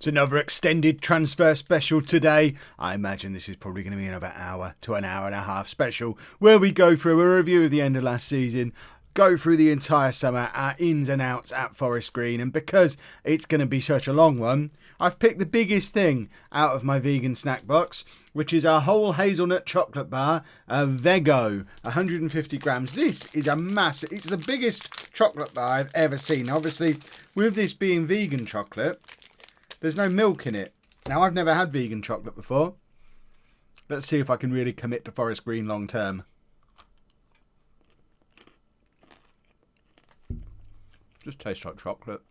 It's another extended transfer special today. I imagine this is probably going to be another hour to an hour and a half special where we go through a review of the end of last season, go through the entire summer, our ins and outs at Forest Green, and because it's going to be such a long one, I've picked the biggest thing out of my vegan snack box, which is our whole hazelnut chocolate bar, a Vego, 150 grams. This is a massive, it's the biggest chocolate bar I've ever seen. Obviously, with this being vegan chocolate, there's no milk in it. Now, I've never had vegan chocolate before. Let's see if I can really commit to Forest Green long term. Just tastes like chocolate.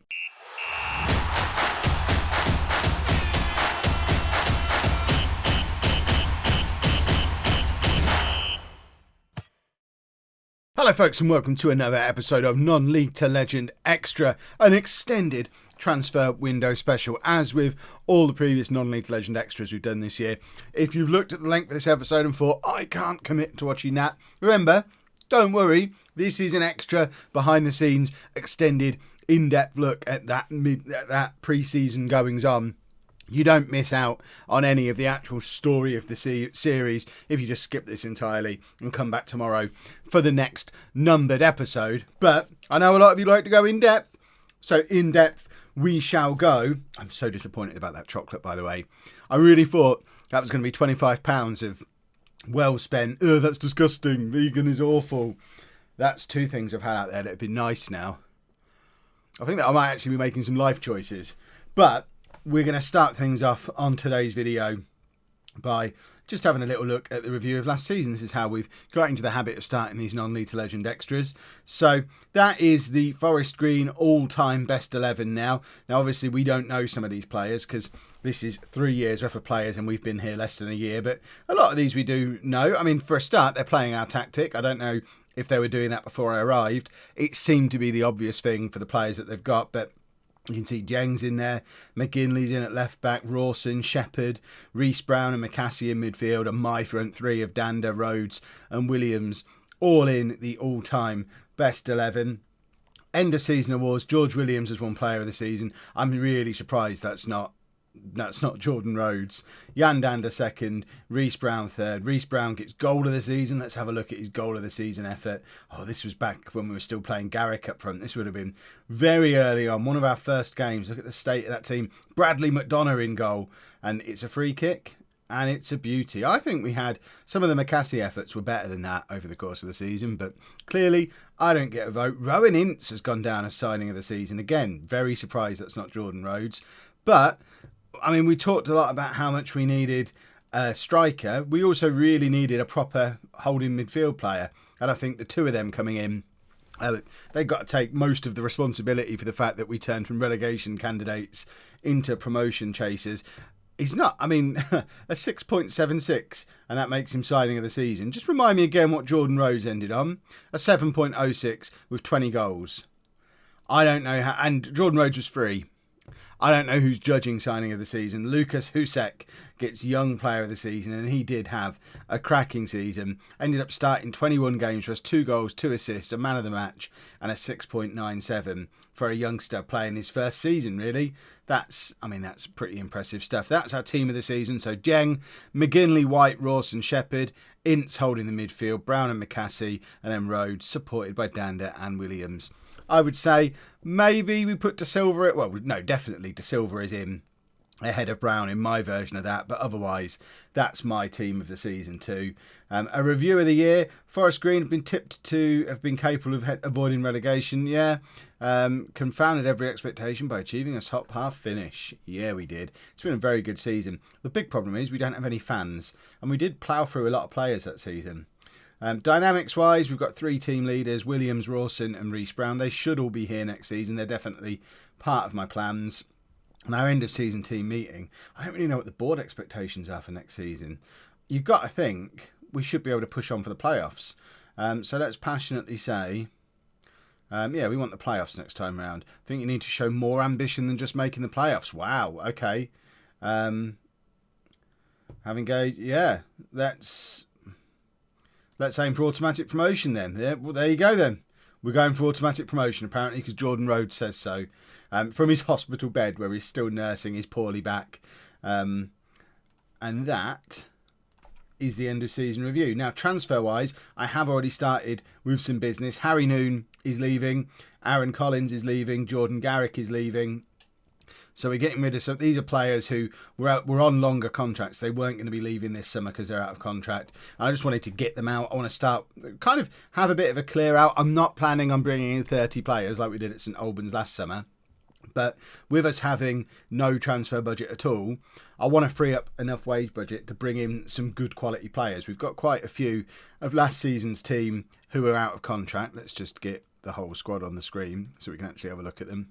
Hello folks and welcome to another episode of Non-League to Legend Extra, an extended transfer window special. As with all the previous Non-League to Legend Extras we've done this year, if you've looked at the length of this episode and thought, I can't commit to watching that, remember, don't worry, this is an extra behind the scenes, extended, in-depth look at that pre-season goings on. You don't miss out on any of the actual story of the series if you just skip this entirely and come back tomorrow for the next numbered episode. But I know a lot of you like to go in depth, so in depth we shall go. I'm so disappointed about that chocolate, by the way. I really thought that was going to be £25 of well spent. Oh, that's disgusting. Vegan is awful. That's two things I've had out there that have been nice now. I think that I might actually be making some life choices. But we're going to start things off on today's video by just having a little look at the review of last season. This is how we've got into the habit of starting these Non-League to Legend extras. So that is the Forest Green all-time best 11 now. Now, obviously, we don't know some of these players because this is 3 years worth of players and we've been here less than a year. But a lot of these we do know. I mean, for a start, they're playing our tactic. I don't know if they were doing that before I arrived. It seemed to be the obvious thing for the players that they've got, but you can see Jeng's in there, McGinley's in at left back, Rawson, Shepherd, Reece Brown and McCassie in midfield, and my front three of Danda, Rhodes and Williams, all in the all-time best 11. End of season awards, George Williams has won player of the season. I'm really surprised that's not Jordan Rhodes. Jan Danda second, Reece Brown third. Reece Brown gets goal of the season. Let's have a look at his goal of the season effort. Oh, this was back when we were still playing Garrick up front. This would have been very early on. One of our first games. Look at the state of that team. Bradley McDonough in goal. And it's a free kick. And it's a beauty. I think we had some of the McCassie efforts were better than that over the course of the season. But clearly, I don't get a vote. Rowan Ince has gone down as signing of the season. Again, very surprised that's not Jordan Rhodes. But I mean, we talked a lot about how much we needed a striker. We also really needed a proper holding midfield player. And I think the two of them coming in, they've got to take most of the responsibility for the fact that we turned from relegation candidates into promotion chasers. He's not, I mean, a 6.76, and that makes him signing of the season. Just remind me again what Jordan Rhodes ended on. A 7.06 with 20 goals. I don't know how, and Jordan Rhodes was free. I don't know who's judging signing of the season. Lucas Husek gets young player of the season, and he did have a cracking season. Ended up starting 21 games for us, 2 goals, 2 assists, a man of the match, and a 6.97 for a youngster playing his first season, really. That's pretty impressive stuff. That's our team of the season. So Jeng, McGinley, White, Rawson, Shepherd, Ince holding the midfield, Brown and McCassie, and then Rhodes, supported by Danda and Williams. I would say maybe we put De Silva, well, no, definitely De Silva is in ahead of Brown in my version of that, but otherwise that's my team of the season too. A review of the year, Forest Green have been tipped to have been capable of avoiding relegation, yeah. Confounded every expectation by achieving a top half finish. Yeah, we did. It's been a very good season. The big problem is we don't have any fans, and we did plough through a lot of players that season. Dynamics-wise, we've got 3 team leaders, Williams, Rawson and Reece Brown. They should all be here next season. They're definitely part of my plans. And our end-of-season team meeting, I don't really know what the board expectations are for next season. You've got to think we should be able to push on for the playoffs. So let's passionately say, yeah, we want the playoffs next time round. I think you need to show more ambition than just making the playoffs. Wow, okay. Having go, yeah, let's aim for automatic promotion then. Yeah, well, there you go then. We're going for automatic promotion apparently because Jordan Rhodes says so. from his hospital bed where he's still nursing his poorly back. And that is the end of season review. Now, transfer-wise, I have already started with some business. Harry Noon is leaving. Aaron Collins is leaving. Jordan Garrick is leaving. So we're getting rid of some. These are players who were on longer contracts. They weren't going to be leaving this summer because they're out of contract. I just wanted to get them out. I want to start, kind of have a bit of a clear out. I'm not planning on bringing in 30 players like we did at St Albans last summer. But with us having no transfer budget at all, I want to free up enough wage budget to bring in some good quality players. We've got quite a few of last season's team who are out of contract. Let's just get the whole squad on the screen so we can actually have a look at them.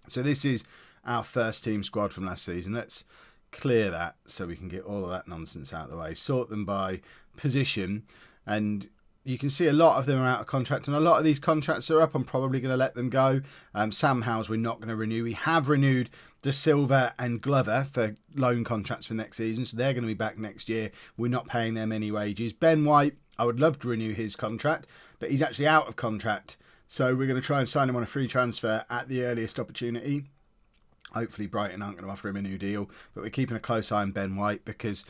So this is our first team squad from last season. Let's clear that so we can get all of that nonsense out of the way. Sort them by position, and you can see a lot of them are out of contract, and a lot of these contracts are up. I'm probably going to let them go. Sam Howes we're not going to renew. We have renewed De Silva and Glover for loan contracts for next season, so they're going to be back next year. We're not paying them any wages. Ben White, I would love to renew his contract, but he's actually out of contract, so we're going to try and sign him on a free transfer at the earliest opportunity. Hopefully Brighton aren't going to offer him a new deal, but we're keeping a close eye on Ben White because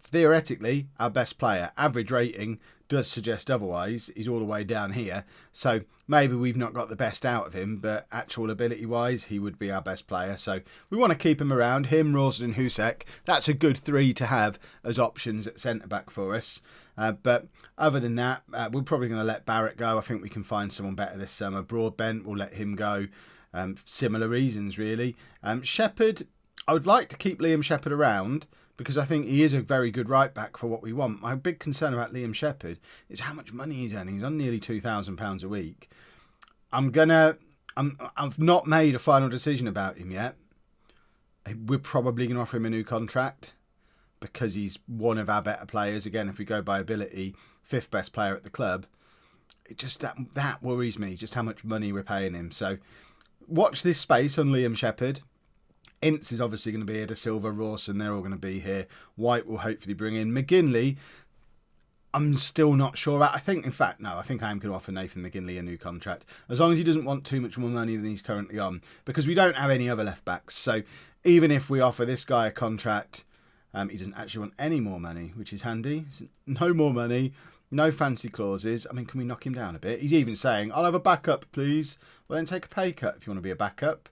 theoretically our best player, average rating does suggest otherwise. He's all the way down here, so maybe we've not got the best out of him, but actual ability wise he would be our best player, so we want to keep him around. Him, Rawson and Husek, that's a good three to have as options at centre back for us. But other than that, we're probably going to let Barrett go. I think we can find someone better this summer. Broadbent, we'll let him go. Similar reasons really. Shepherd, I would like to keep Liam Shepherd around because I think he is a very good right back for what we want. My big concern about Liam Shepherd is how much money he's earning. He's on nearly £2,000 a week. I've not made a final decision about him yet. We're probably going to offer him a new contract because he's one of our better players. Again, if we go by ability, 5th best player at the club. It just that worries me, just how much money we're paying him. So watch this space on Liam Shepherd. Ince is obviously going to be here. De Silva, Rawson, they're all going to be here. White will hopefully bring in. McGinley, I'm still not sure about. I think I am going to offer Nathan McGinley a new contract. As long as he doesn't want too much more money than he's currently on. Because we don't have any other left backs. So even if we offer this guy a contract, he doesn't actually want any more money, which is handy. No more money. No fancy clauses. I mean, can we knock him down a bit? He's even saying, I'll have a backup, please. Well, then take a pay cut if you want to be a backup.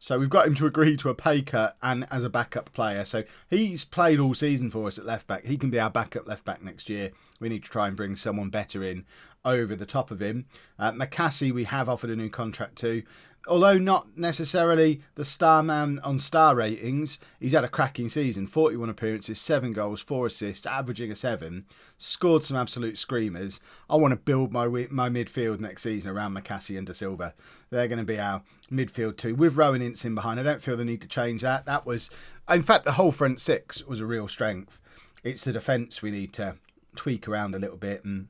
So we've got him to agree to a pay cut and as a backup player. So he's played all season for us at left back. He can be our backup left back next year. We need to try and bring someone better in over the top of him. McCassie, we have offered a new contract to. Although not necessarily the star man on star ratings, he's had a cracking season. 41 appearances, 7 goals, 4 assists, averaging a 7. Scored some absolute screamers. I want to build my midfield next season around McCassie and De Silva. They're going to be our midfield too, with Rowan Ince in behind. I don't feel the need to change that. That was, in fact, the whole front six was a real strength. It's the defence we need to tweak around a little bit and,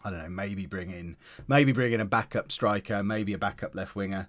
I don't know, maybe bring in a backup striker, maybe a backup left winger,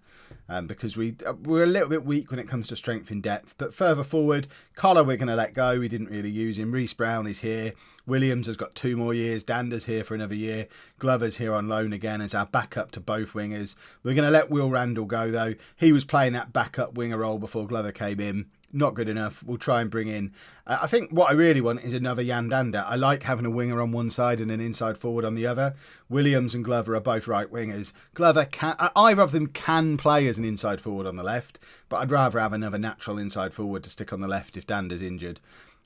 because we're a little bit weak when it comes to strength in depth. But further forward, Collar we're going to let go. We didn't really use him. Reece Brown is here. Williams has got 2 more years. Dander's here for another year. Glover's here on loan again as our backup to both wingers. We're going to let Will Randall go though. He was playing that backup winger role before Glover came in. Not good enough. We'll try and bring in. I think what I really want is another Jan Dander. I like having a winger on one side and an inside forward on the other. Williams and Glover are both right wingers. Glover either of them can play as an inside forward on the left, but I'd rather have another natural inside forward to stick on the left if Dander's injured.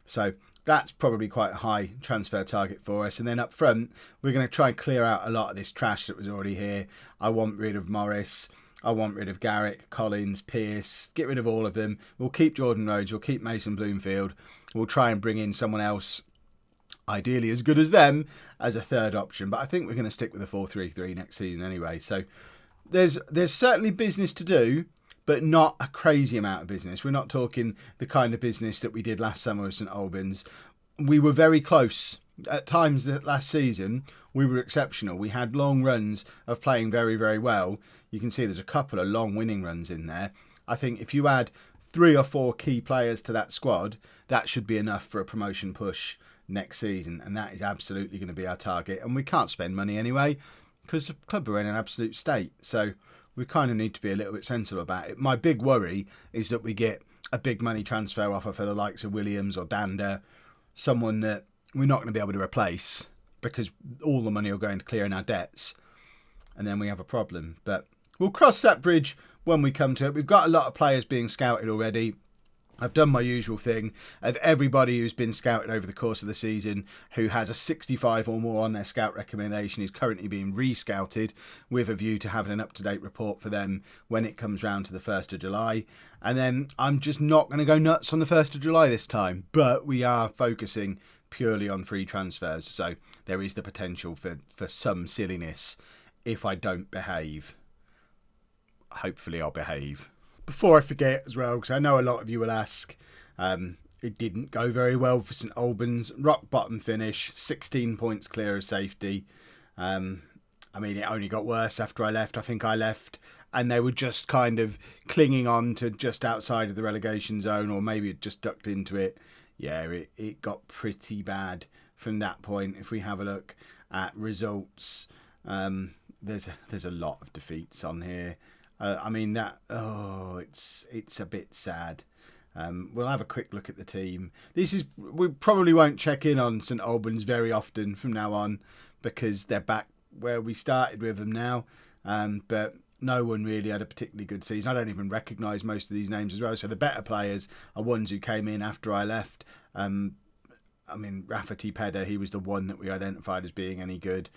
So that's probably quite a high transfer target for us. And then up front, we're going to try and clear out a lot of this trash that was already here. I want rid of Morris. I want rid of Garrick, Collins, Pearce, get rid of all of them. We'll keep Jordan Rhodes, we'll keep Mason Bloomfield. We'll try and bring in someone else, ideally as good as them, as a third option. But I think we're going to stick with a 4-3-3 next season anyway. So there's certainly business to do, but not a crazy amount of business. We're not talking the kind of business that we did last summer with St Albans. We were very close. At times last season, we were exceptional. We had long runs of playing very, very well. You can see there's a couple of long winning runs in there. I think if you add 3 or 4 key players to that squad, that should be enough for a promotion push next season. And that is absolutely going to be our target. And we can't spend money anyway because the club are in an absolute state. So we kind of need to be a little bit sensible about it. My big worry is that we get a big money transfer offer for the likes of Williams or Danda, someone that we're not going to be able to replace because all the money will go into clearing our debts, and then we have a problem. But we'll cross that bridge when we come to it. We've got a lot of players being scouted already. I've done my usual thing of everybody who's been scouted over the course of the season who has a 65 or more on their scout recommendation is currently being re-scouted with a view to having an up-to-date report for them when it comes round to the 1st of July. And then I'm just not going to go nuts on the 1st of July this time, but we are focusing purely on free transfers. So there is the potential for some silliness if I don't behave. Hopefully I'll behave. Before I forget as well, because I know a lot of you will ask, it didn't go very well for St Albans. Rock bottom finish, 16 points clear of safety. I mean, it only got worse after I left. I think I left and they were just kind of clinging on to just outside of the relegation zone, or maybe it just ducked into it. Yeah, it got pretty bad from that point. If we have a look at results, there's a lot of defeats on here. I mean, it's a bit sad. We'll have a quick look at the team. We probably won't check in on St Albans very often from now on because they're back where we started with them now. But no one really had a particularly good season. I don't even recognise most of these names as well. So the better players are ones who came in after I left. I mean, Rafferty Pedder, he was the one that we identified as being any good.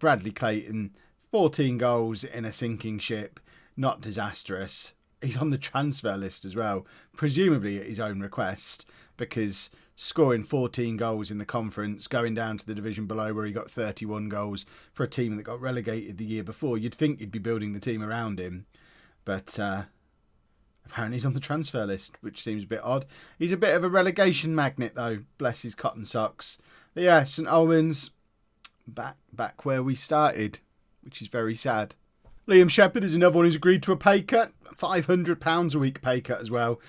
Bradley Clayton, 14 goals in a sinking ship. Not disastrous. He's on the transfer list as well, presumably at his own request, because scoring 14 goals in the conference, going down to the division below where he got 31 goals for a team that got relegated the year before, you'd think you'd be building the team around him. But apparently he's on the transfer list, which seems a bit odd. He's a bit of a relegation magnet though, bless his cotton socks. But yeah, St Albans, back where we started, which is very sad. Liam Shepherd is another one who's agreed to a pay cut, £500 a week pay cut as well.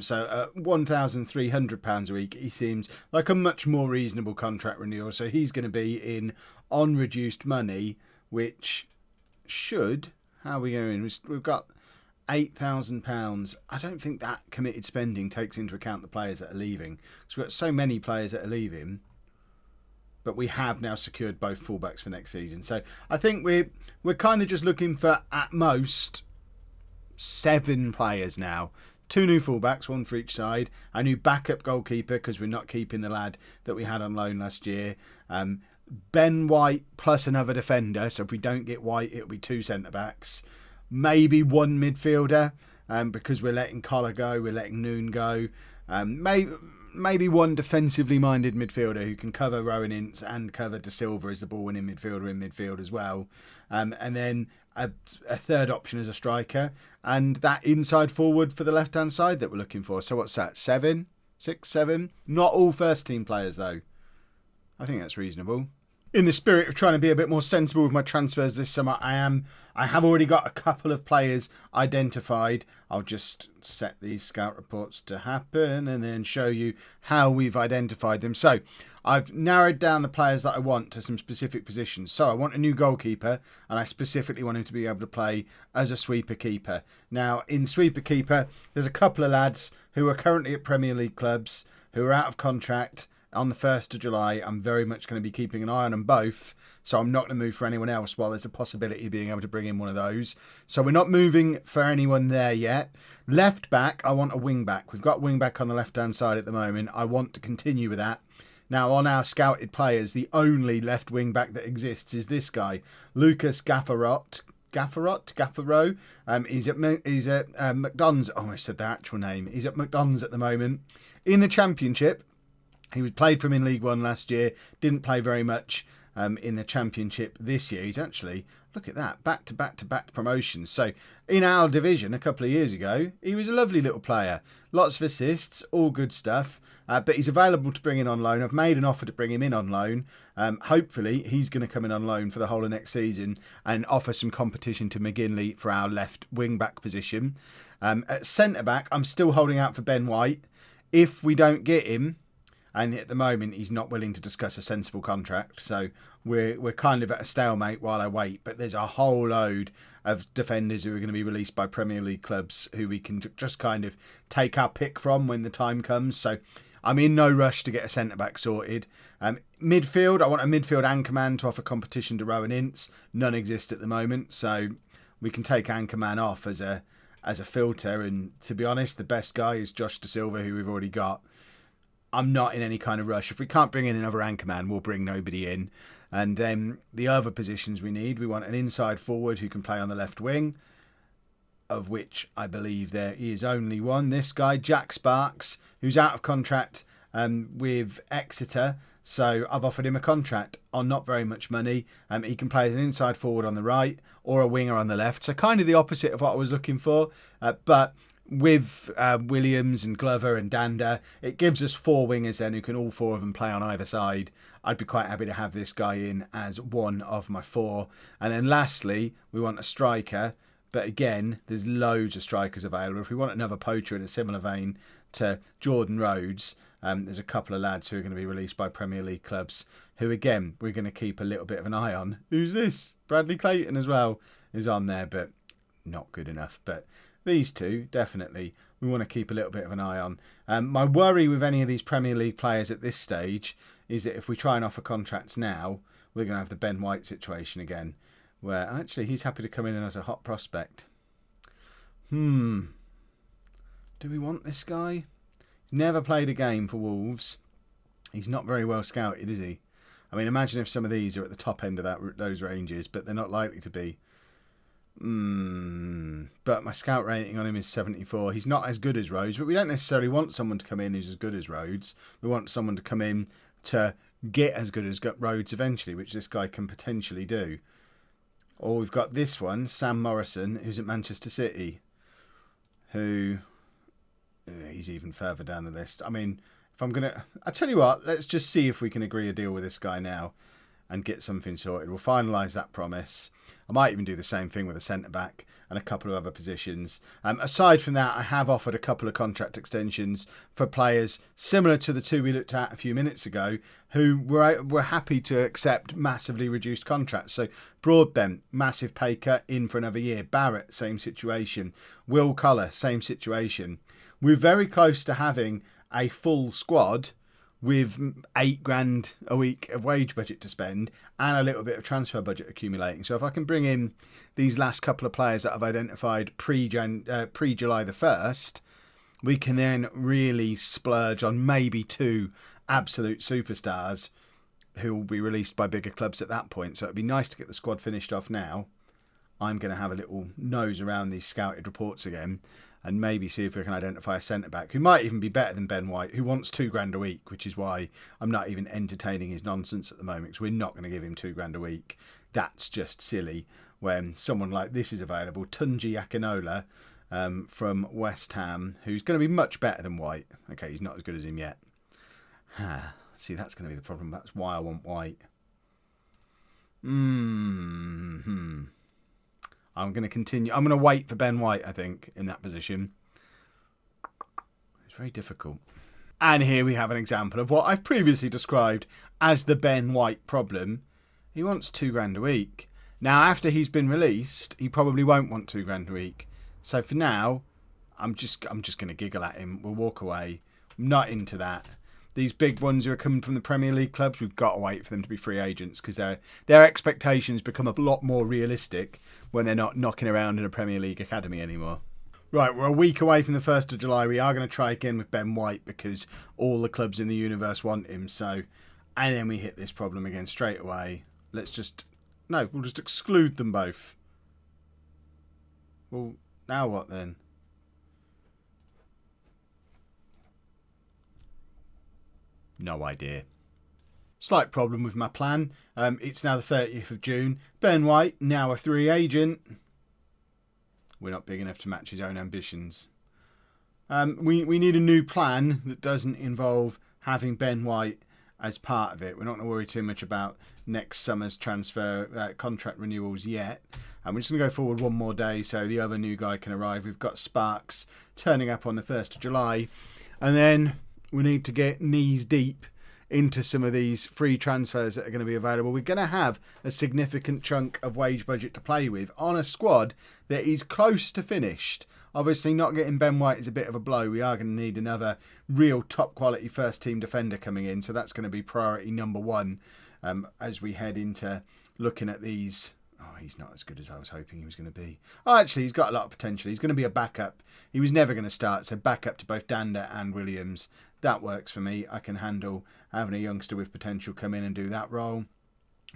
So £1,300 a week. He seems like a much more reasonable contract renewal. So he's going to be in on reduced money, which should, how are we going? We've got £8,000. I don't think that committed spending takes into account the players that are leaving. Because we've got so many players that are leaving. But we have now secured both fullbacks for next season. So I think we're kind of just looking for, at most, 7 players now. 2 new fullbacks, 1 for each side. A new backup goalkeeper, because we're not keeping the lad that we had on loan last year. Ben White plus another defender. So if we don't get White, it'll be 2 centre-backs. Maybe 1 midfielder, because we're letting Collar go, we're letting Noon go. Maybe 1 defensively minded midfielder who can cover Rowan Ince and cover De Silva as the ball winning midfielder in midfield as well. And then a third option as a striker. And that inside forward for the left hand side that we're looking for. So what's that? 7? 6, 7? Not all first team players though. I think that's reasonable. In the spirit of trying to be a bit more sensible with my transfers this summer, I have already got a couple of players identified. I'll just set these scout reports to happen and then show you how we've identified them. So I've narrowed down the players that I want to some specific positions. So I want a new goalkeeper, and I specifically want him to be able to play as a sweeper keeper. Now, in sweeper keeper, there's a couple of lads who are currently at Premier League clubs who are out of contract on the 1st of July. I'm very much going to be keeping an eye on them both, so I'm not going to move for anyone else while there's a possibility of being able to bring in one of those. So we're not moving for anyone there yet. Left back, I want a wing back. We've got wing back on the left-hand side at the moment. I want to continue with that. Now, on our scouted players, the only left wing back that exists is this guy, Lucas Gaffaro. He's at McDonald's. Oh, I said the actual name. He's at McDonald's at the moment. In the Championship, he was played from in League One last year. Didn't play very much in the Championship this year. He's actually, look at that, back-to-back promotions. So in our division a couple of years ago, he was a lovely little player. Lots of assists, all good stuff. But he's available to bring in on loan. I've made an offer to bring him in on loan. Hopefully, he's going to come in on loan for the whole of next season and offer some competition to McGinley for our left wing-back position. At centre-back, I'm still holding out for Ben White. If we don't get him, and at the moment he's not willing to discuss a sensible contract. So we're kind of at a stalemate while I wait. But there's a whole load of defenders who are going to be released by Premier League clubs who we can just kind of take our pick from when the time comes. So I'm in no rush to get a centre-back sorted. Midfield, I want a midfield anchorman to offer competition to Rowan Ince. None exist at the moment, so we can take anchorman off as a filter. And to be honest, the best guy is Josh Da Silva, who we've already got. I'm not in any kind of rush. If we can't bring in another anchorman, we'll bring nobody in. And then the other positions we need, we want an inside forward who can play on the left wing, of which I believe there is only one. This guy, Jack Sparks, who's out of contract with Exeter. So I've offered him a contract on not very much money. He can play as an inside forward on the right or a winger on the left. So kind of the opposite of what I was looking for. But with Williams and Glover and Danda, it gives us 4 wingers then who can all 4 of them play on either side. I'd be quite happy to have this guy in as one of my 4. And then lastly, we want a striker. But again, there's loads of strikers available. If we want another poacher in a similar vein to Jordan Rhodes, there's a couple of lads who are going to be released by Premier League clubs who, again, we're going to keep a little bit of an eye on. Who's this? Bradley Clayton as well is on there, but not good enough. But these two, definitely, we want to keep a little bit of an eye on. My worry with any of these Premier League players at this stage is that if we try and offer contracts now, we're going to have the Ben White situation again, where actually he's happy to come in as a hot prospect. Do we want this guy? He's never played a game for Wolves. He's not very well scouted, is he? I mean, imagine if some of these are at the top end of those ranges, but they're not likely to be. But my scout rating on him is 74. He's not as good as Rhodes, but we don't necessarily want someone to come in who's as good as Rhodes. We want someone to come in to get as good as Rhodes eventually, which this guy can potentially do. Or we've got this one, Sam Morrison, who's at Manchester City, who he's even further down the list. I mean, if I'm going to... I tell you what, let's just see if we can agree a deal with this guy now and get something sorted. We'll finalise that promise. I might even do the same thing with a centre-back and a couple of other positions. Aside from that, I have offered a couple of contract extensions for players similar to the 2 we looked at a few minutes ago who were happy to accept massively reduced contracts. So Broadbent, massive pay cut, in for another year. Barrett, same situation. Will Culler, same situation. We're very close to having a full squad with $8,000 a week of wage budget to spend and a little bit of transfer budget accumulating. So if I can bring in these last couple of players that I've identified pre-July the 1st, we can then really splurge on maybe 2 absolute superstars who will be released by bigger clubs at that point. So it'd be nice to get the squad finished off now. I'm going to have a little nose around these scouted reports again and maybe see if we can identify a centre-back who might even be better than Ben White, who wants $2,000 a week, which is why I'm not even entertaining his nonsense at the moment, because we're not going to give him $2,000 a week. That's just silly when someone like this is available. Tunji Akinola from West Ham, who's going to be much better than White. Okay, he's not as good as him yet. See, that's going to be the problem. That's why I want White. I'm going to continue. I'm going to wait for Ben White, I think, in that position. It's very difficult. And here we have an example of what I've previously described as the Ben White problem. He wants $2,000 a week. Now, after he's been released, he probably won't want $2,000 a week. So for now, I'm just going to giggle at him. We'll walk away. I'm not into that. These big ones who are coming from the Premier League clubs, we've got to wait for them to be free agents because their expectations become a lot more realistic when they're not knocking around in a Premier League academy anymore. Right, we're a week away from the 1st of July. We are going to try again with Ben White because all the clubs in the universe want him. So, and then we hit this problem again straight away. We'll just exclude them both. Well, now what then? No idea. Slight problem with my plan. It's now the 30th of June. Ben White, now a free agent. We're not big enough to match his own ambitions. We need a new plan that doesn't involve having Ben White as part of it. We're not going to worry too much about next summer's transfer contract renewals yet. And we're just going to go forward one more day so the other new guy can arrive. We've got Sparks turning up on the 1st of July. And then we need to get knees deep into some of these free transfers that are going to be available. We're going to have a significant chunk of wage budget to play with on a squad that is close to finished. Obviously, not getting Ben White is a bit of a blow. We are going to need another real top quality first team defender coming in. So that's going to be priority number one as we head into looking at these. Oh, he's not as good as I was hoping he was going to be. Oh, actually, he's got a lot of potential. He's going to be a backup. He was never going to start, so backup to both Danda and Williams. That works for me. I can handle having a youngster with potential come in and do that role.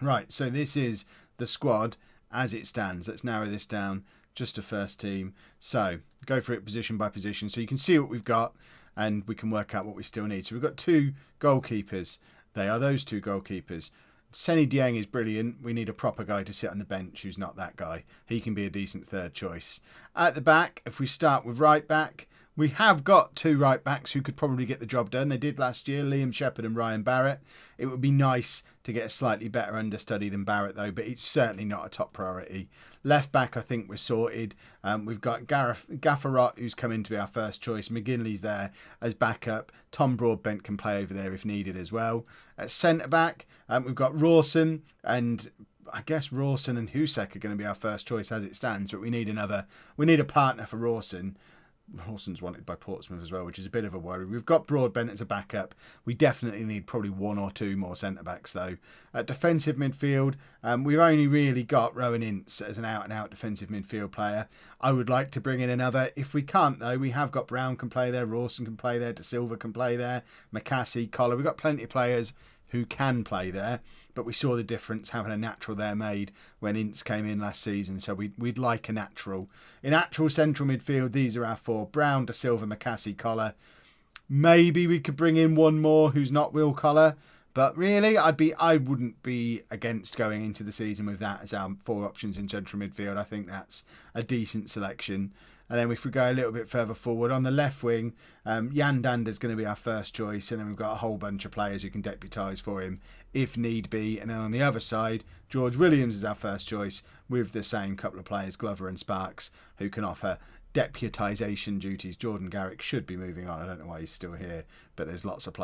Right, so this is the squad as it stands. Let's narrow this down just to first team. So go for it position by position so you can see what we've got and we can work out what we still need. So we've got 2 goalkeepers. They are those 2 goalkeepers. Seny Dieng is brilliant. We need a proper guy to sit on the bench who's not that guy. He can be a decent third choice. At the back, if we start with right back, we have got 2 right backs who could probably get the job done. They did last year, Liam Shepherd and Ryan Barrett. It would be nice to get a slightly better understudy than Barrett though, but it's certainly not a top priority. Left back, I think we're sorted. We've got Gafferot, who's come in to be our first choice. McGinley's there as backup. Tom Broadbent can play over there if needed as well. At centre back, we've got Rawson, and I guess Rawson and Husek are going to be our first choice as it stands, but we need a partner for Rawson. Rawson's wanted by Portsmouth as well, which is a bit of a worry. We've got Broadbent as a backup. We definitely need probably 1 or 2 more centre-backs, though. At defensive midfield, we've only really got Rowan Ince as an out-and-out defensive midfield player. I would like to bring in another. If we can't, though, we have got Brown can play there, Rawson can play there, De Silva can play there, McCassie, Collar. We've got plenty of players who can play there, but we saw the difference having a natural there made when Ince came in last season, so we'd like a natural. In actual central midfield, these are our 4: Brown, De Silva, McCassie, Collar. Maybe we could bring in one more who's not Will Collar, but really I wouldn't be against going into the season with that as our 4 options in central midfield. I think that's a decent selection. And then if we go a little bit further forward, on the left wing, Jan Dander's going to be our first choice. And then we've got a whole bunch of players who can deputise for him if need be. And then on the other side, George Williams is our first choice with the same couple of players, Glover and Sparks, who can offer deputisation duties. Jordan Garrick should be moving on. I don't know why he's still here, but there's lots of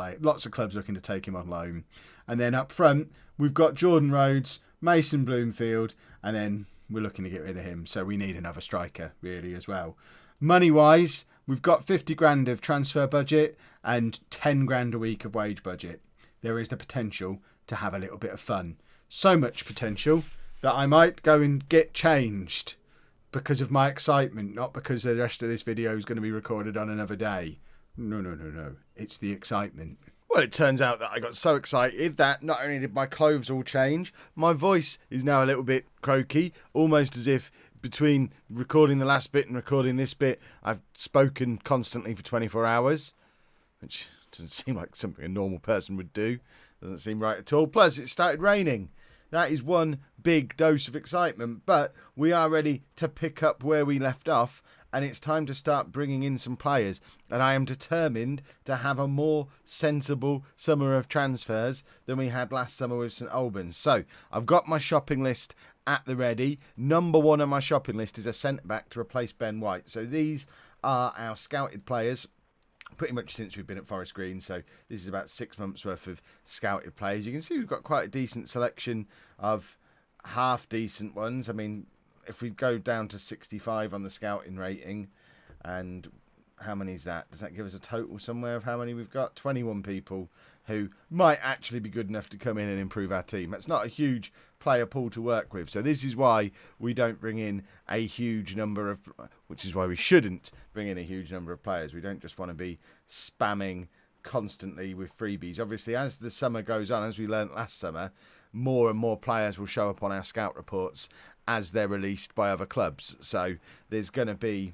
clubs looking to take him on loan. And then up front, we've got Jordan Rhodes, Mason Bloomfield, and then we're looking to get rid of him, so we need another striker really as well. Money wise, we've got 50 grand of transfer budget and 10 grand a week of wage budget. There is the potential to have a little bit of fun. So much potential that I might go and get changed because of my excitement, not because the rest of this video is going to be recorded on another day. No. It's the excitement. Well, it turns out that I got so excited that not only did my clothes all change, my voice is now a little bit croaky, almost as if between recording the last bit and recording this bit, I've spoken constantly for 24 hours, which doesn't seem like something a normal person would do. Doesn't seem right at all. Plus, it started raining. That is one big dose of excitement, but we are ready to pick up where we left off, and it's time to start bringing in some players. And I am determined to have a more sensible summer of transfers than we had last summer with St Albans. So I've got my shopping list at the ready. Number 1 on my shopping list is a centre-back to replace Ben White. So these are our scouted players, pretty much since we've been at Forest Green. So this is about 6 months worth of scouted players. You can see we've got quite a decent selection of half-decent ones. I mean, if we go down to 65 on the scouting rating, and how many is that? Does that give us a total somewhere of how many we've got? 21 people who might actually be good enough to come in and improve our team. That's not a huge player pool to work with. So this is why we don't bring in a huge number of, which is why we shouldn't bring in a huge number of players. We don't just want to be spamming constantly with freebies. Obviously, as the summer goes on, as we learnt last summer, more and more players will show up on our scout reports as they're released by other clubs. So there's going to be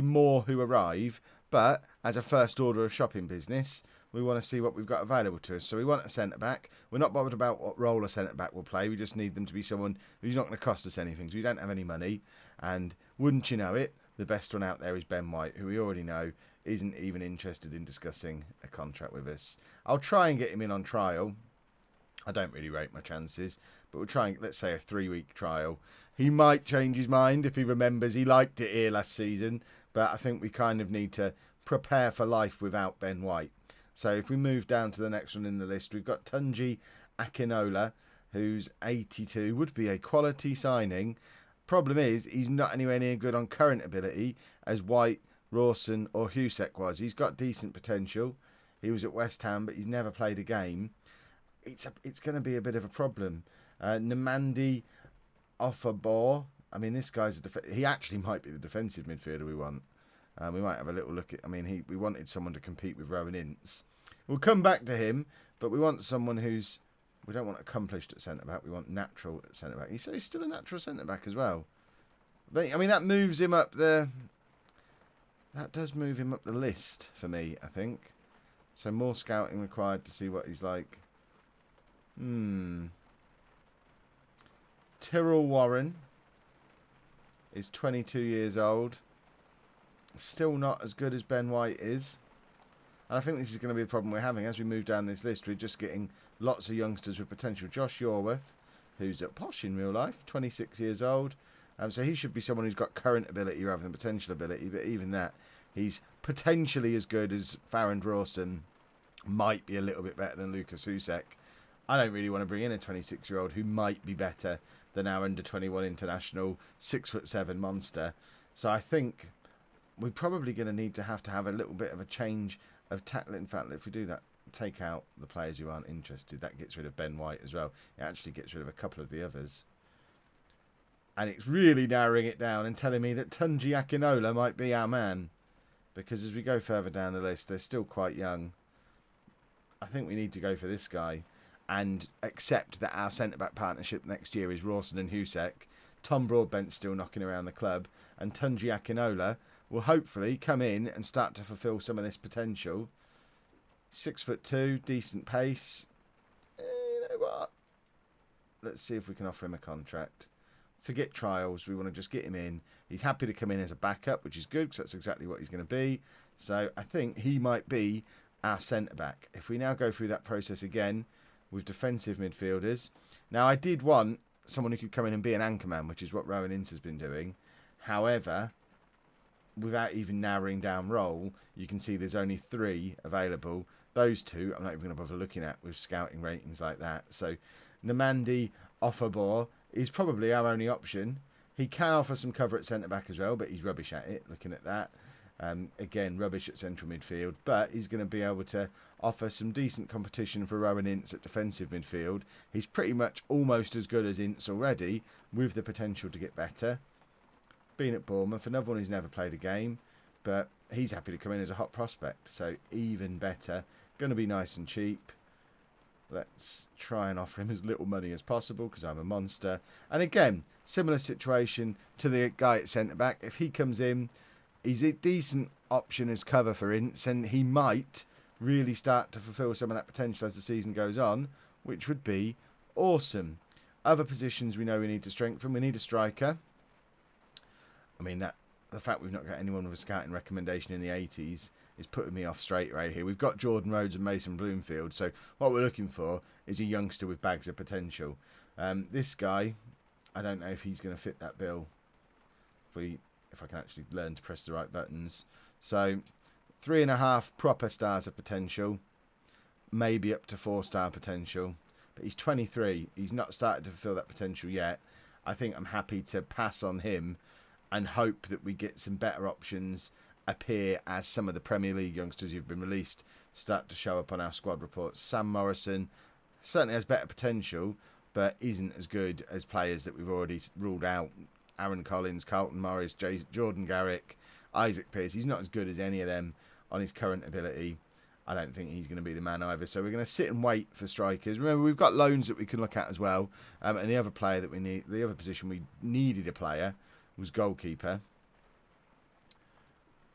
more who arrive, but as a first order of shopping business, we want to see what we've got available to us. So we want a centre-back. We're not bothered about what role a centre-back will play. We just need them to be someone who's not going to cost us anything, because we don't have any money. And wouldn't you know it, the best one out there is Ben White, who we already know isn't even interested in discussing a contract with us. I'll try and get him in on trial. I don't really rate my chances, but we'll try and, let's say, a 3-week trial. He might change his mind if he remembers he liked it here last season, but I think we kind of need to prepare for life without Ben White. So if we move down to the next one in the list, we've got Tunji Akinola, who's 82, would be a quality signing. Problem is, he's not anywhere near good on current ability as White, Rawson or Husek was. He's got decent potential. He was at West Ham, but he's never played a game. It's going to be a bit of a problem. Namandi Offabor. I mean, this guy's he actually might be the defensive midfielder we want. We might have a little look at. I mean, we wanted someone to compete with Rowan Ince. We'll come back to him, but we want someone who's. We don't want accomplished at centre back. We want natural at centre back. He's still a natural centre back as well. I mean, that moves him up the. That does move him up the list for me, I think. So more scouting required to see what he's like. Terrell Warren is 22 years old. Still not as good as Ben White is. And I think this is going to be the problem we're having. As we move down this list, we're just getting lots of youngsters with potential. Josh Yorworth, who's at Posh in real life, 26 years old. So he should be someone who's got current ability rather than potential ability. But even that, he's potentially as good as Farrand Rawson. Might be a little bit better than Lucas Husek. I don't really want to bring in a 26-year-old who might be better than our under-21 international 6'7" monster. So I think we're probably going to need to have a little bit of a change of tackle. In fact, if we do that, take out the players who aren't interested. That gets rid of Ben White as well. It actually gets rid of a couple of the others. And it's really narrowing it down and telling me that Tunji Akinola might be our man. Because as we go further down the list, they're still quite young. I think we need to go for this guy and accept that our centre-back partnership next year is Rawson and Husek. Tom Broadbent's still knocking around the club. And Tunji Akinola will hopefully come in and start to fulfil some of this potential. 6'2", decent pace. You know what? Let's see if we can offer him a contract. Forget trials. We want to just get him in. He's happy to come in as a backup, which is good because that's exactly what he's going to be. So I think he might be our centre-back. If we now go through that process again with defensive midfielders. Now, I did want someone who could come in and be an anchorman, which is what Rowan Ince has been doing. However, without even narrowing down role, you can see there's only 3 available. Those 2, I'm not even going to bother looking at with scouting ratings like that. So, Namandi Offabor is probably our only option. He can offer some cover at centre-back as well, but he's rubbish at it, looking at that. Again, rubbish at central midfield, but he's going to be able to offer some decent competition for Rowan Ince at defensive midfield. He's pretty much almost as good as Ince already, with the potential to get better. Being at Bournemouth, another one who's never played a game, but he's happy to come in as a hot prospect, so even better. Going to be nice and cheap. Let's try and offer him as little money as possible because I'm a monster. And again, similar situation to the guy at centre-back. If he comes in, he's a decent option as cover for Ince, and he might really start to fulfil some of that potential as the season goes on, which would be awesome. Other positions we know we need to strengthen. We need a striker. I mean, the fact we've not got anyone with a scouting recommendation in the 80s is putting me off straight right here. We've got Jordan Rhodes and Mason Bloomfield, so what we're looking for is a youngster with bags of potential. This guy, I don't know if he's going to fit that bill. If I can actually learn to press the right buttons. So 3.5 proper stars of potential, maybe up to 4-star potential. But he's 23. He's not started to fulfill that potential yet. I think I'm happy to pass on him and hope that we get some better options appear as some of the Premier League youngsters who've been released start to show up on our squad reports. Sam Morrison certainly has better potential, but isn't as good as players that we've already ruled out. Aaron Collins, Carlton Morris, Jordan Garrick, Isaac Pearce. He's not as good as any of them on his current ability. I don't think he's going to be the man either. So we're going to sit and wait for strikers. Remember, we've got loans that we can look at as well. And the other player that we need, the other position we needed a player was goalkeeper.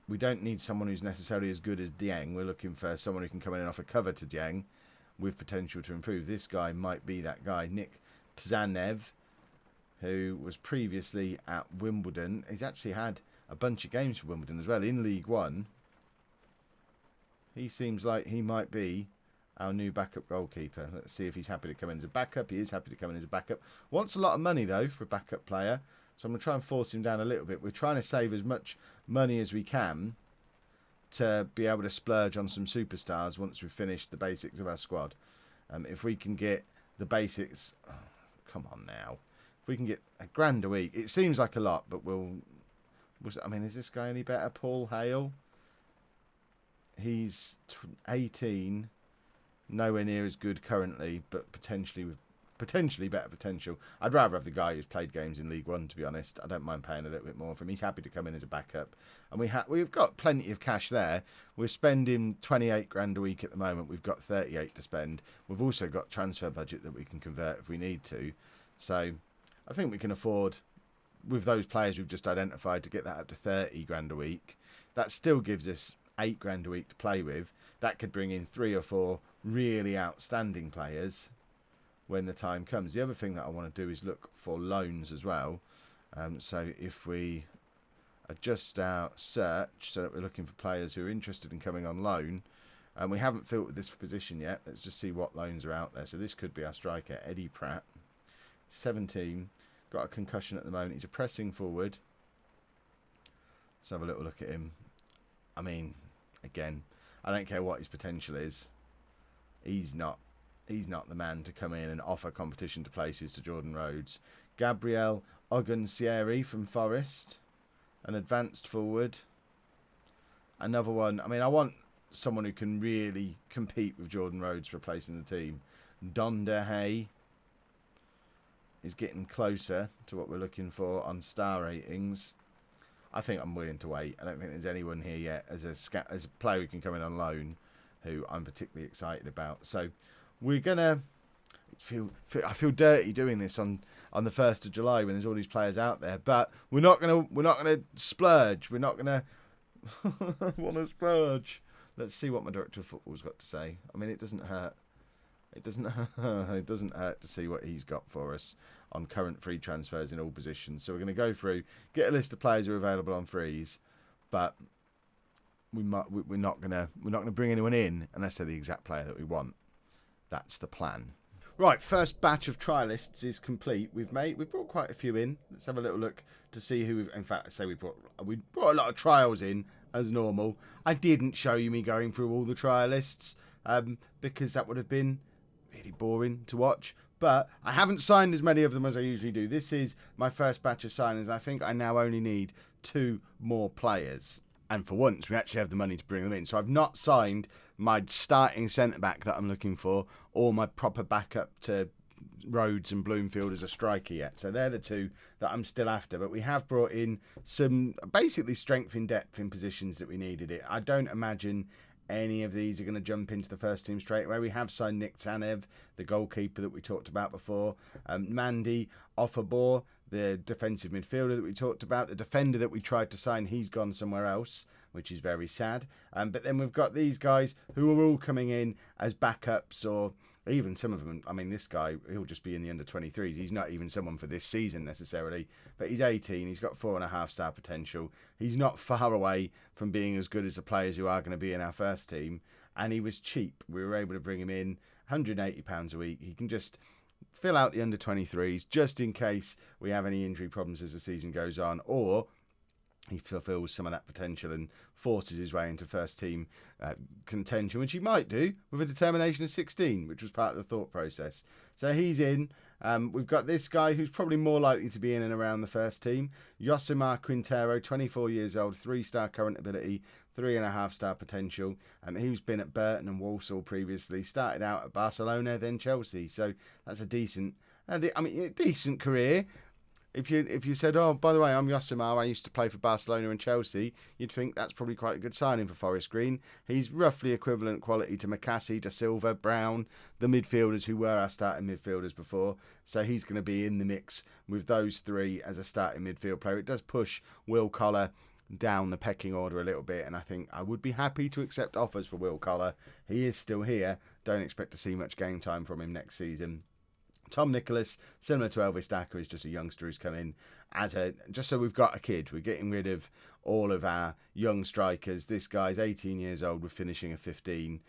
We don't need someone who's necessarily as good as Dieng. We're looking for someone who can come in and offer cover to Dieng with potential to improve. This guy might be that guy. Nick Tzanev, who was previously at Wimbledon. He's actually had a bunch of games for Wimbledon as well in League One. He seems like he might be our new backup goalkeeper. Let's see if he's happy to come in as a backup. He is happy to come in as a backup. Wants a lot of money, though, for a backup player. So I'm going to try and force him down a little bit. We're trying to save as much money as we can to be able to splurge on some superstars once we've finished the basics of our squad. If we can get the basics... Oh, come on now. If we can get £1,000 a week, it seems like a lot, but I mean, is this guy any better? Paul Hale? He's 18, nowhere near as good currently, but potentially better potential. I'd rather have the guy who's played games in League One, to be honest. I don't mind paying a little bit more for him. He's happy to come in as a backup. And we've got plenty of cash there. We're spending £28,000 a week at the moment. We've got 38 to spend. We've also got transfer budget that we can convert if we need to. So I think we can afford, with those players we've just identified, to get that up to 30,000 a week. That still gives us 8,000 a week to play with. That could bring in 3 or 4 really outstanding players when the time comes. The other thing that I want to do is look for loans as well. So if we adjust our search so that we're looking for players who are interested in coming on loan, and we haven't filtered this position yet. Let's just see what loans are out there. So this could be our striker, Eddie Pratt, 17, got a concussion at the moment. He's a pressing forward. Let's have a little look at him. I mean, again, I don't care what his potential is. He's not the man to come in and offer competition to places to Jordan Rhodes. Gabriel Ogunsieri from Forest, an advanced forward. Another one. I mean, I want someone who can really compete with Jordan Rhodes replacing the team. Donda Hay is getting closer to what we're looking for on star ratings. I think I'm willing to wait. I don't think there's anyone here yet as a player who can come in on loan who I'm particularly excited about. So we're gonna I feel dirty doing this on the 1st of July when there's all these players out there, but we're not gonna splurge. We're not gonna want to splurge. Let's see what my director of football's got to say. I mean, it doesn't hurt. It doesn't hurt to see what he's got for us on current free transfers in all positions. So we're going to go through, get a list of players who are available on frees, but we're not going to bring anyone in unless they're the exact player that we want. That's the plan. Right, first batch of trialists is complete. We've brought quite a few in. Let's have a little look to see who we've. In fact, I say we brought a lot of trials in as normal. I didn't show you me going through all the trialists because that would have been really boring to watch. But I haven't signed as many of them as I usually do. This is my first batch of signings. I think I now only need 2 more players. And for once, we actually have the money to bring them in. So I've not signed my starting centre-back that I'm looking for or my proper backup to Rhodes and Bloomfield as a striker yet. So they're the 2 that I'm still after. But we have brought in some basically strength in depth in positions that we needed it. I don't imagine any of these are going to jump into the first team straight away. We have signed Nick Tanev, the goalkeeper that we talked about before. Mandy Offabor, the defensive midfielder that we talked about. The defender that we tried to sign, he's gone somewhere else, which is very sad. But then we've got these guys who are all coming in as backups, or even some of them. I mean, this guy, he'll just be in the under-23s. He's not even someone for this season necessarily, but he's 18. He's got 4.5-star potential. He's not far away from being as good as the players who are going to be in our first team. And he was cheap. We were able to bring him in, £180 a week. He can just fill out the under-23s just in case we have any injury problems as the season goes on, or he fulfills some of that potential and forces his way into first team contention, which he might do with a determination of 16, which was part of the thought process. So he's in. We've got this guy who's probably more likely to be in and around the first team. Yosimar Quintero, 24 years old, 3-star current ability, 3.5-star potential. He's been at Burton and Walsall previously. Started out at Barcelona, then Chelsea. So that's a decent career. If you said, oh, by the way, I'm Yosimar, I used to play for Barcelona and Chelsea, you'd think that's probably quite a good signing for Forest Green. He's roughly equivalent quality to McCassie, Da Silva, Brown, the midfielders who were our starting midfielders before. So he's going to be in the mix with those 3 as a starting midfield player. It does push Will Collar down the pecking order a little bit, and I think I would be happy to accept offers for Will Collar. He is still here. Don't expect to see much game time from him next season. Tom Nicholas, similar to Elvis Dacker, is just a youngster who's come in just so we've got a kid. We're getting rid of all of our young strikers. This guy's 18 years old with finishing a 15,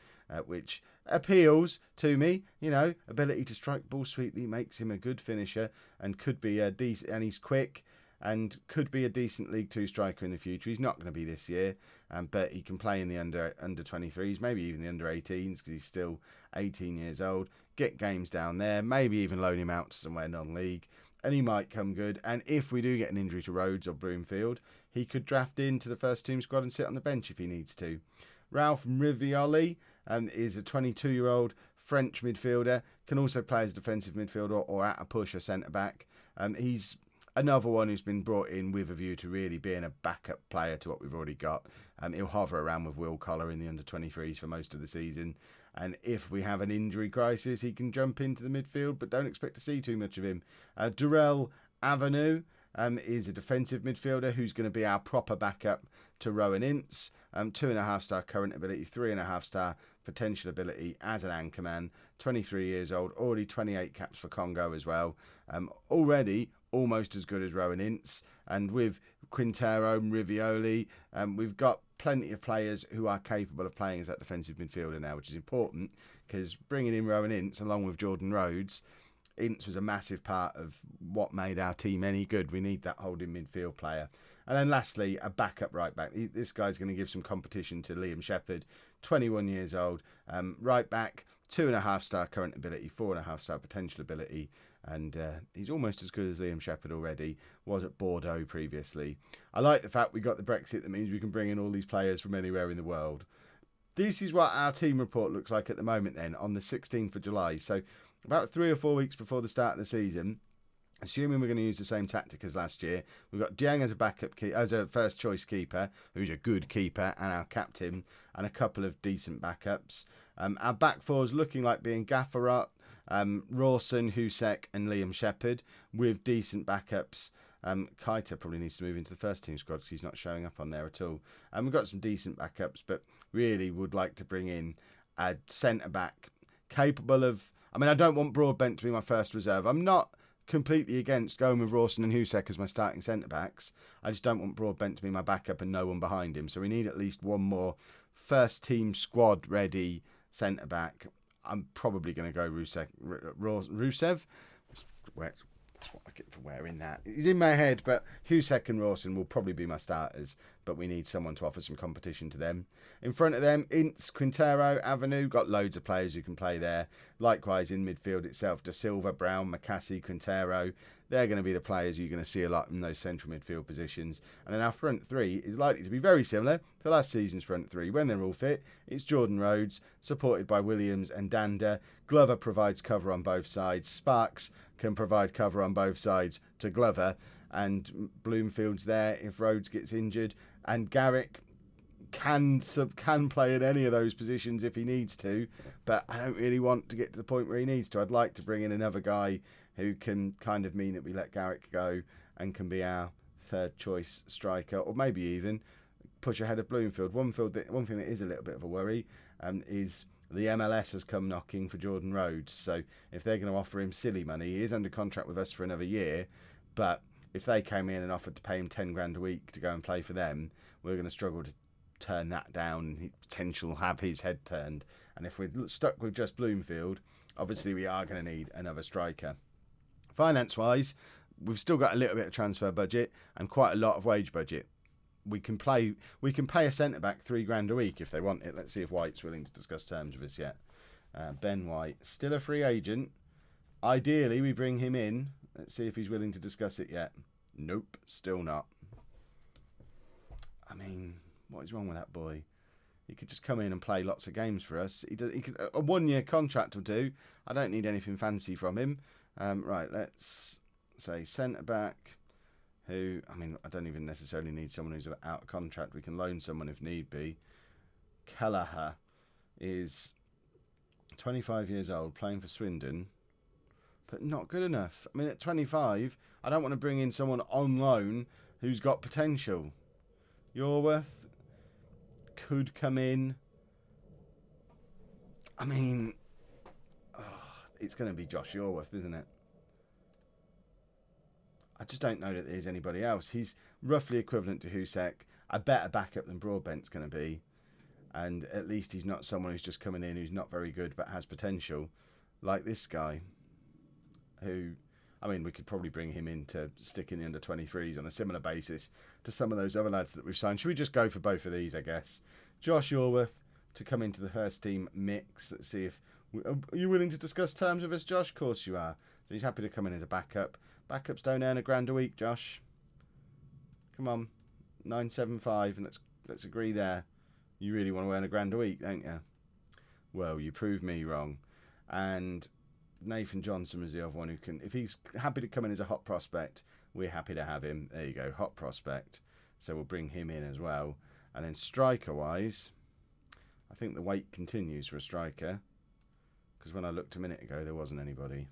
which appeals to me. You know, ability to strike ball sweetly makes him a good finisher and could be a decent. And he's quick. and could be a decent League Two striker in the future. He's not going to be this year, but he can play in the under 23s, maybe even the under 18s, because he's still 18 years old. Get games down there, maybe even loan him out to somewhere non-league, and he might come good. And if we do get an injury to Rhodes or Bloomfield, he could draft into the first team squad and sit on the bench if he needs to. Ralph Rivioli is a 22-year-old French midfielder, can also play as defensive midfielder or at a push or centre-back. He's another one who's been brought in with a view to really being a backup player to what we've already got. He'll hover around with Will Collar in the under-23s for most of the season. And if we have an injury crisis, he can jump into the midfield, but don't expect to see too much of him. Terrell Avenue is a defensive midfielder who's going to be our proper backup to Rowan Ince. 2.5-star current ability, 3.5-star potential ability as an anchorman. 23 years old, already 28 caps for Congo as well. Already almost as good as Rowan Ince. And with Quintero and Rivioli, we've got plenty of players who are capable of playing as that defensive midfielder now, which is important because bringing in Rowan Ince along with Jordan Rhodes, Ince was a massive part of what made our team any good. We need that holding midfield player. And then lastly, a backup right back. This guy's going to give some competition to Liam Shepherd, 21 years old, right back, 2.5-star current ability, 4.5-star potential ability, and he's almost as good as Liam Shepherd already, was at Bordeaux previously. I like the fact we got the Brexit. That means we can bring in all these players from anywhere in the world. This is what our team report looks like at the moment then, on the 16th of July. So about 3 or 4 weeks before the start of the season, assuming we're going to use the same tactic as last year, we've got Dieng as a backup as a first choice keeper, who's a good keeper and our captain, and a couple of decent backups. Our back four is looking like being Gaffarot, Rawson, Husek and Liam Shepherd with decent backups. Keita probably needs to move into the first team squad because he's not showing up on there at all. We've got some decent backups, but really would like to bring in a centre-back capable of... I mean, I don't want Broadbent to be my first reserve. I'm not completely against going with Rawson and Husek as my starting centre-backs. I just don't want Broadbent to be my backup and no one behind him. So we need at least one more first team squad ready centre-back. I'm probably going to go Rusev. That's what I get for wearing that. He's in my head, but Husek and Morrison will probably be my starters, but we need someone to offer some competition to them. In front of them, Ince, Quintero, Avenue, got loads of players who can play there. Likewise, in midfield itself, De Silva, Brown, McCassie, Quintero, they're going to be the players you're going to see a lot in those central midfield positions. And then our front three is likely to be very similar to last season's front three. When they're all fit, it's Jordan Rhodes, supported by Williams and Danda. Glover provides cover on both sides. Sparks can provide cover on both sides to Glover, and Bloomfield's there if Rhodes gets injured, and Garrick can play in any of those positions if he needs to, but I don't really want to get to the point where he needs to. I'd like to bring in another guy who can kind of mean that we let Garrick go and can be our third choice striker, or maybe even push ahead of Bloomfield. One thing that is a little bit of a worry is the MLS has come knocking for Jordan Rhodes. So if they're going to offer him silly money, he is under contract with us for another year, but if they came in and offered to pay him 10 grand a week to go and play for them, we're going to struggle to turn that down. He potentially have his head turned. And if we're stuck with just Bloomfield, obviously we are going to need another striker. Finance-wise, we've still got a little bit of transfer budget and quite a lot of wage budget. We can pay a centre-back 3 grand a week if they want it. Let's see if White's willing to discuss terms with us yet. Ben White, still a free agent. Ideally, we bring him in. Let's see if he's willing to discuss it yet. Nope, still not. I mean, what is wrong with that boy? He could just come in and play lots of games for us. He could, a 1-year contract will do. I don't need anything fancy from him. Right, let's say centre-back. Who, I mean, I don't even necessarily need someone who's out of contract. We can loan someone if need be. Kelleher is 25 years old, playing for Swindon, but not good enough. I mean, at 25, I don't want to bring in someone on loan who's got potential. Yorworth could come in. I mean, it's going to be Josh Yorworth, isn't it? I just don't know that there's anybody else. He's roughly equivalent to Husek, a better backup than Broadbent's going to be. And at least he's not someone who's just coming in who's not very good but has potential, like this guy, who I mean, we could probably bring him in to stick in the under-23s on a similar basis to some of those other lads that we've signed. Should we just go for both of these, I guess? Josh Yorworth to come into the first team mix. Let's see if... Are you willing to discuss terms with us, Josh? Of course you are. So he's happy to come in as a backup. Backups don't earn £1,000 a week, Josh. Come on. 975, and let's agree there. You really want to earn £1,000 a week, don't you? Well, you proved me wrong. And Nathan Johnson was the other one who can... If he's happy to come in as a hot prospect, we're happy to have him. There you go, hot prospect. So we'll bring him in as well. And then striker-wise, I think the wait continues for a striker. Because when I looked a minute ago, there wasn't anybody.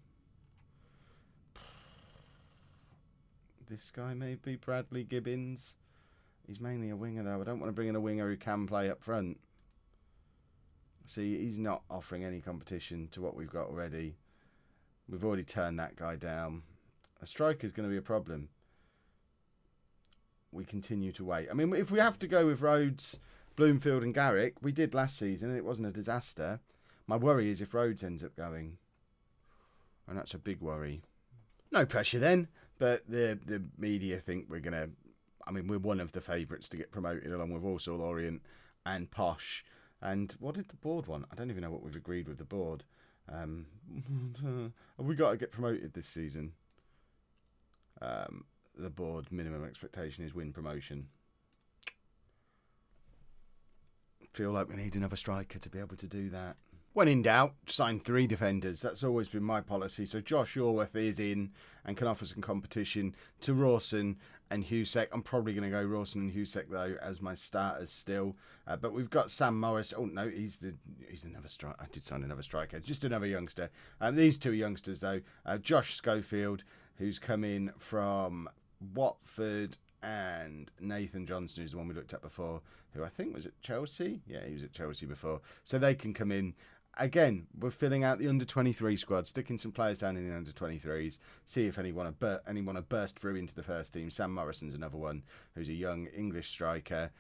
This guy may be Bradley Gibbons. He's mainly a winger, though. I don't want to bring in a winger who can play up front. See, he's not offering any competition to what we've got already. We've already turned that guy down. A striker's going to be a problem. We continue to wait. I mean, if we have to go with Rhodes, Bloomfield and Garrick, we did last season and it wasn't a disaster. My worry is if Rhodes ends up going. And that's a big worry. No pressure then. But the media think we're going to... I mean, we're one of the favourites to get promoted along with Walsall, Orient and Posh. And what did the board want? I don't even know what we've agreed with the board. Have we got to get promoted this season? The board minimum expectation is win promotion. Feel like we need another striker to be able to do that. When in doubt, sign 3 defenders. That's always been my policy. So Josh Yorworth is in and can offer some competition to Rawson and Husek. I'm probably going to go Rawson and Husek, though, as my starters still. But we've got Sam Morris. Oh, no, he's another striker. I did sign another striker. Just another youngster. These 2 youngsters, though. Josh Schofield, who's come in from Watford, and Nathan Johnson, who's the one we looked at before, who I think was at Chelsea. Yeah, he was at Chelsea before. So they can come in. Again, we're filling out the under-23 squad, sticking some players down in the under-23s, see if anyone to burst through into the first team. Sam Morrison's another one, who's a young English striker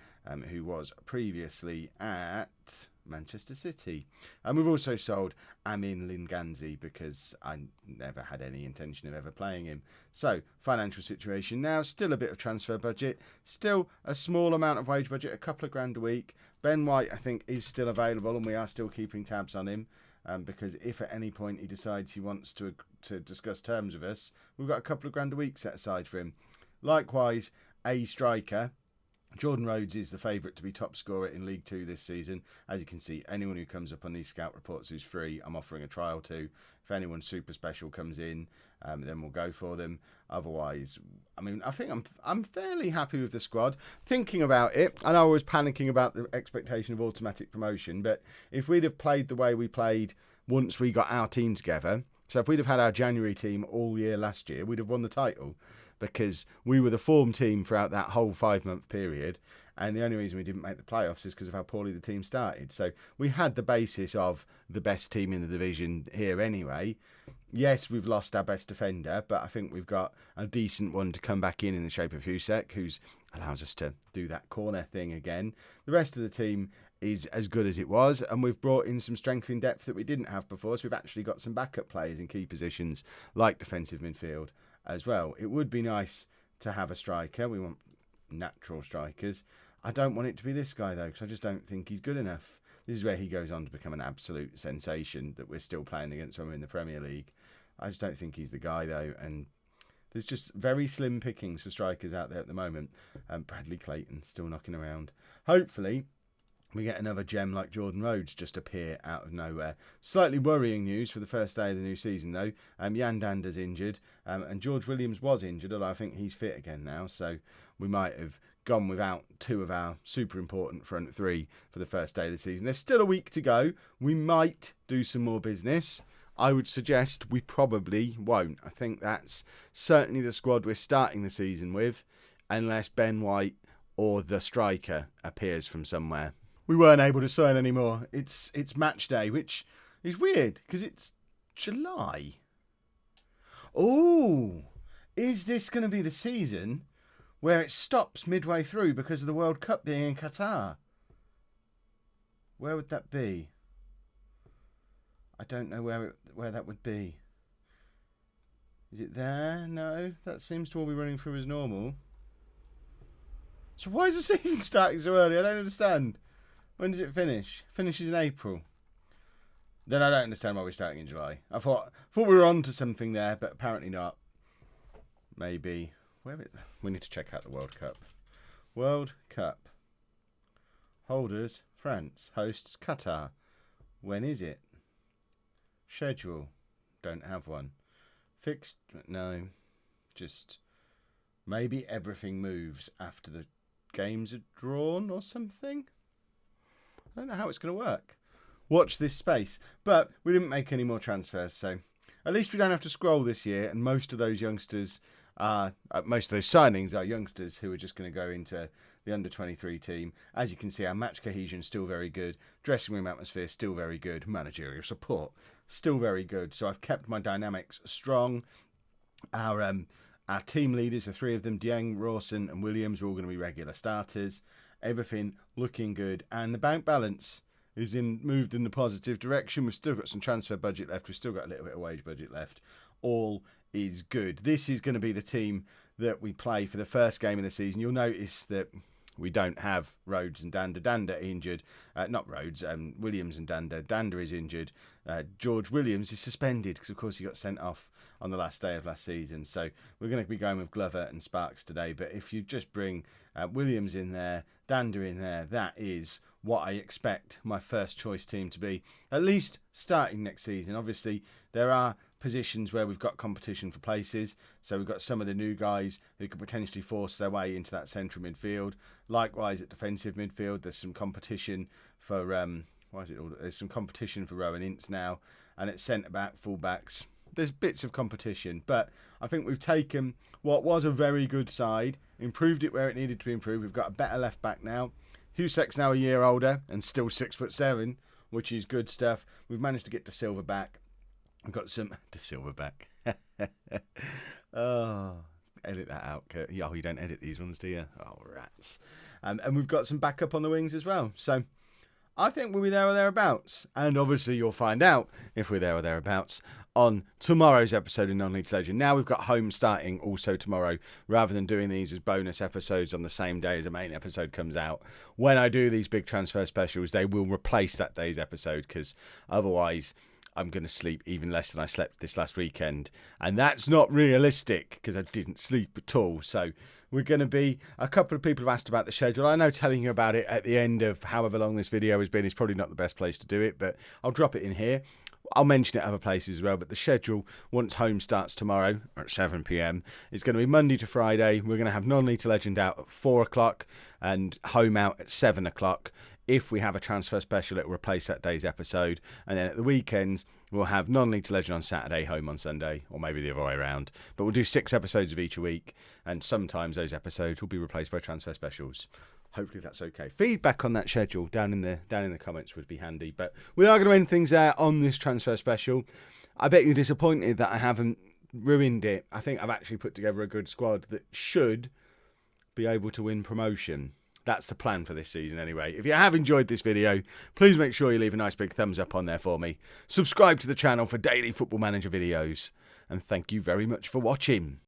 who was previously at Manchester City. And we've also sold Amin Linganzi because I never had any intention of ever playing him. So, financial situation now, still a bit of transfer budget, still a small amount of wage budget, a couple of grand a week. Ben White, I think, is still available and we are still keeping tabs on him because if at any point he decides he wants to discuss terms with us, we've got a couple of grand a week set aside for him. Likewise, a striker. Jordan Rhodes is the favourite to be top scorer in League 2 this season. As you can see, anyone who comes up on these scout reports who's free, I'm offering a trial to. If anyone super special comes in, then we'll go for them. Otherwise, I mean, I think I'm fairly happy with the squad. Thinking about it, and I was panicking about the expectation of automatic promotion, but if we'd have played the way we played once we got our team together, so if we'd have had our January team all year last year, we'd have won the title. Because we were the form team throughout that whole 5-month period. And the only reason we didn't make the playoffs is because of how poorly the team started. So we had the basis of the best team in the division here anyway. Yes, we've lost our best defender, but I think we've got a decent one to come back in the shape of Husek, who allows us to do that corner thing again. The rest of the team is as good as it was, and we've brought in some strength in depth that we didn't have before. So we've actually got some backup players in key positions, like defensive midfield as well. It would be nice to have a striker. We want natural strikers. I don't want it to be this guy, though, because I just don't think he's good enough. This is where he goes on to become an absolute sensation that we're still playing against when we're in the Premier League. I just don't think he's the guy, though, and there's just very slim pickings for strikers out there at the moment. Bradley Clayton still knocking around. Hopefully, we get another gem like Jordan Rhodes just appear out of nowhere. Slightly worrying news for the first day of the new season, though. Jan Dander's injured, and George Williams was injured, although I think he's fit again now. So we might have gone without 2 of our super important front 3 for the first day of the season. There's still a week to go. We might do some more business. I would suggest we probably won't. I think that's certainly the squad we're starting the season with, unless Ben White or the striker appears from somewhere. We weren't able to sign anymore. It's match day, which is weird because it's July. Oh, is this going to be the season where it stops midway through because of the World Cup being in Qatar? Where would that be? I don't know where that would be. Is it there? No, that seems to all be running through as normal. So why is the season starting so early? I don't understand. When does it finish? Finishes in April. Then I don't understand why we're starting in July. I thought we were on to something there, but apparently not. Maybe. We need to check out the World Cup. World Cup. Holders, France. Hosts, Qatar. When is it? Schedule. Don't have one. Fixed. No. Just maybe everything moves after the games are drawn or something. I don't know how it's going to work. Watch this space. But we didn't make any more transfers, so at least we don't have to scroll this year, and most of those youngsters most of those signings are youngsters who are just going to go into the under-23 team. As you can see, our match cohesion is still very good. Dressing room atmosphere still very good. Managerial support still very good. So I've kept my dynamics strong. Our team leaders, the three of them, Dieng, Morrison and Williams, are all going to be regular starters. Everything looking good. And the bank balance is moved in the positive direction. We've still got some transfer budget left. We've still got a little bit of wage budget left. All is good. This is going to be the team that we play for the first game of the season. You'll notice that we don't have Rhodes and Danda. Danda injured. Not Rhodes, Williams and Danda. Danda is injured. George Williams is suspended because, of course, he got sent off on the last day of last season. So we're going to be going with Glover and Sparks today. But if you just bring Williams in there, Danda in there, that is what I expect my first choice team to be, at least starting next season. Obviously, there are positions where we've got competition for places. So we've got some of the new guys who could potentially force their way into that central midfield. Likewise, at defensive midfield, there's some competition for there's some competition for Rowan Ince now, and at centre back, full backs, there's bits of competition. But I think we've taken what was a very good side, improved it where it needed to be improved. We've got a better left back now. Husek's now a year older and still 6'7", which is good stuff. We've managed to get De Silva back. I've got some De Silva back. Oh, edit that out, Kurt. Oh, you don't edit these ones, do you? Oh, rats. And we've got some backup on the wings as well. So I think we'll be there or thereabouts. And obviously you'll find out if we're there or thereabouts on tomorrow's episode of Non-League Legend. Now we've got home starting also tomorrow, rather than doing these as bonus episodes on the same day as the main episode comes out. When I do these big transfer specials, they will replace that day's episode, because otherwise I'm going to sleep even less than I slept this last weekend. And that's not realistic, because I didn't sleep at all. So we're going to be... A couple of people have asked about the schedule. I know telling you about it at the end of however long this video has been is probably not the best place to do it, but I'll drop it in here. I'll mention it other places as well, but the schedule, once home starts tomorrow at 7 p.m, is going to be Monday to Friday. We're going to have Non-League to Legend out at 4 o'clock and home out at 7 o'clock. If we have a transfer special, it will replace that day's episode. And then at the weekends, we'll have Non-League to Legend on Saturday, home on Sunday, or maybe the other way around. But we'll do 6 episodes of each a week, and sometimes those episodes will be replaced by transfer specials. Hopefully that's okay. Feedback on that schedule down in the comments would be handy. But we are going to end things there on this transfer special. I bet you're disappointed that I haven't ruined it. I think I've actually put together a good squad that should be able to win promotion. That's the plan for this season anyway. If you have enjoyed this video, please make sure you leave a nice big thumbs up on there for me. Subscribe to the channel for daily Football Manager videos. And thank you very much for watching.